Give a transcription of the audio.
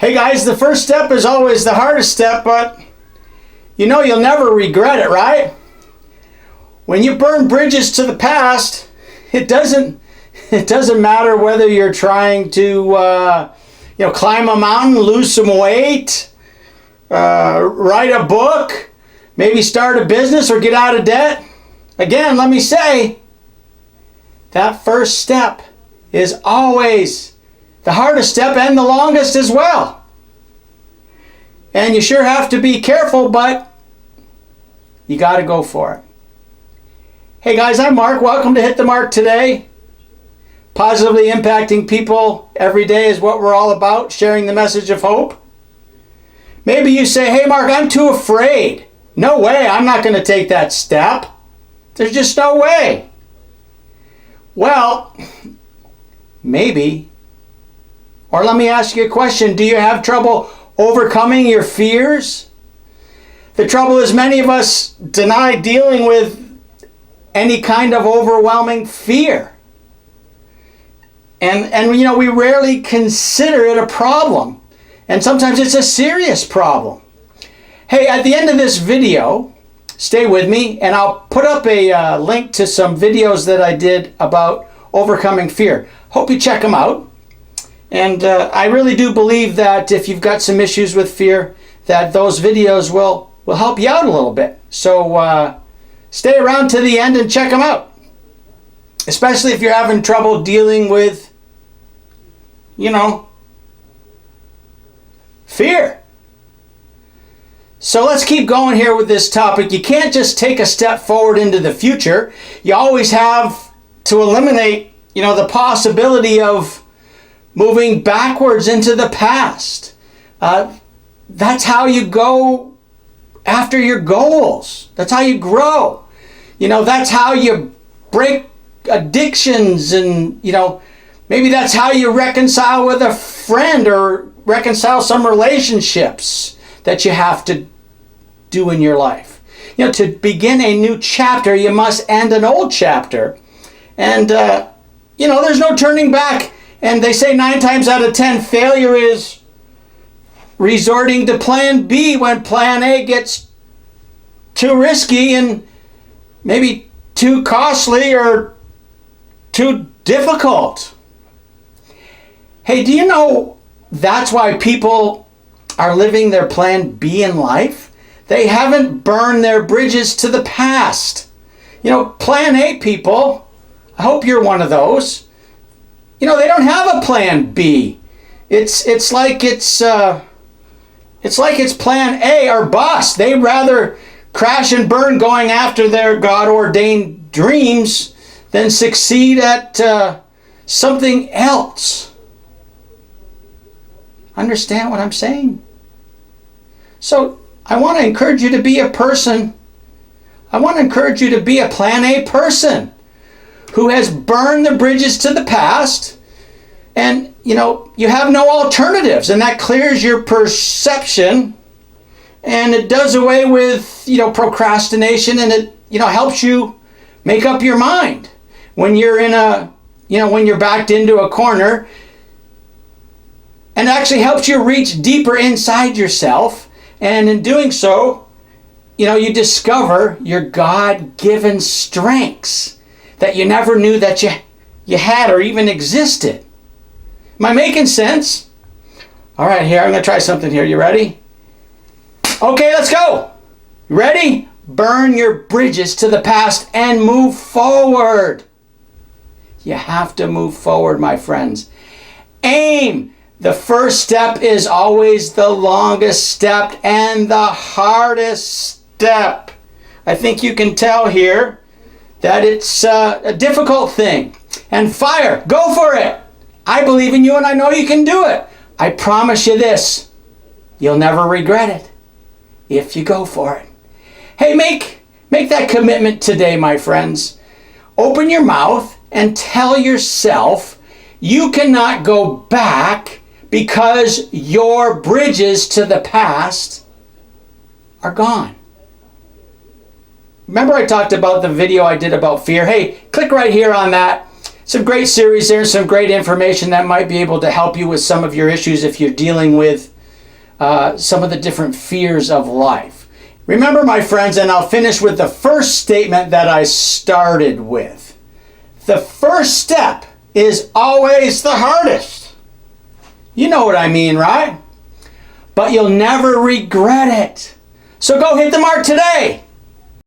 Hey guys, the first step is always the hardest step, but you know you'll never regret it, right? When you burn bridges to the past, it doesn't matter whether you're trying to climb a mountain, lose some weight, write a book, maybe start a business or get out of debt. Again, let me say, that first step is always the hardest step and the longest as well. And you sure have to be careful, but you got to go for it. Hey guys, I'm Mark. Welcome to Hit the Mark today. Positively impacting people every day is what we're all about, sharing the message of hope. Maybe you say, hey Mark, I'm too afraid. No way, I'm not going to take that step. There's just no way. Well, maybe. Or let me ask you a question. Do you have trouble overcoming your fears? The trouble is many of us deny dealing with any kind of overwhelming fear. And we rarely consider it a problem. And sometimes it's a serious problem. Hey, at the end of this video, stay with me and I'll put up a link to some videos that I did about overcoming fear. Hope you check them out. And I really do believe that if you've got some issues with fear, that those videos will help you out a little bit. So stay around to the end and check them out. Especially if you're having trouble dealing with, fear. So let's keep going here with this topic. You can't just take a step forward into the future. You always have to eliminate, the possibility of moving backwards into the past. That's how you go after your goals. That's how you grow. That's how you break addictions and, maybe that's how you reconcile with a friend or reconcile some relationships that you have to do in your life. To begin a new chapter, you must end an old chapter. And, there's no turning back. And they say 9 times out of 10, failure is resorting to plan B when plan A gets too risky and maybe too costly or too difficult. Hey, do you know that's why people are living their plan B in life? They haven't burned their bridges to the past. Plan A people, I hope you're one of those. They don't have a plan B. It's like it's plan A or bust. They'd rather crash and burn going after their God-ordained dreams than succeed at something else. Understand what I'm saying? So I want to encourage you to be a person. I want to encourage you to be a plan A person who has burned the bridges to the past, and you have no alternatives, and that clears your perception, and it does away with procrastination, and it helps you make up your mind when you're in when you're backed into a corner, and actually helps you reach deeper inside yourself, and in doing so, you discover your God-given strengths that you never knew that you had or even existed. Am I making sense? All right, here, I'm going to try something here. You ready? Okay, let's go. You ready? Burn your bridges to the past and move forward. You have to move forward, my friends. Aim. The first step is always the longest step and the hardest step. I think you can tell here that it's a difficult thing. And fire, go for it. I believe in you and I know you can do it. I promise you this, you'll never regret it if you go for it. Hey, make that commitment today, my friends. Open your mouth and tell yourself you cannot go back because your bridges to the past are gone. Remember I talked about the video I did about fear? Hey, click right here on that. Some great series there, some great information that might be able to help you with some of your issues if you're dealing with some of the different fears of life. Remember, my friends, and I'll finish with the first statement that I started with. The first step is always the hardest. You know what I mean, right? But you'll never regret it. So go hit the mark today.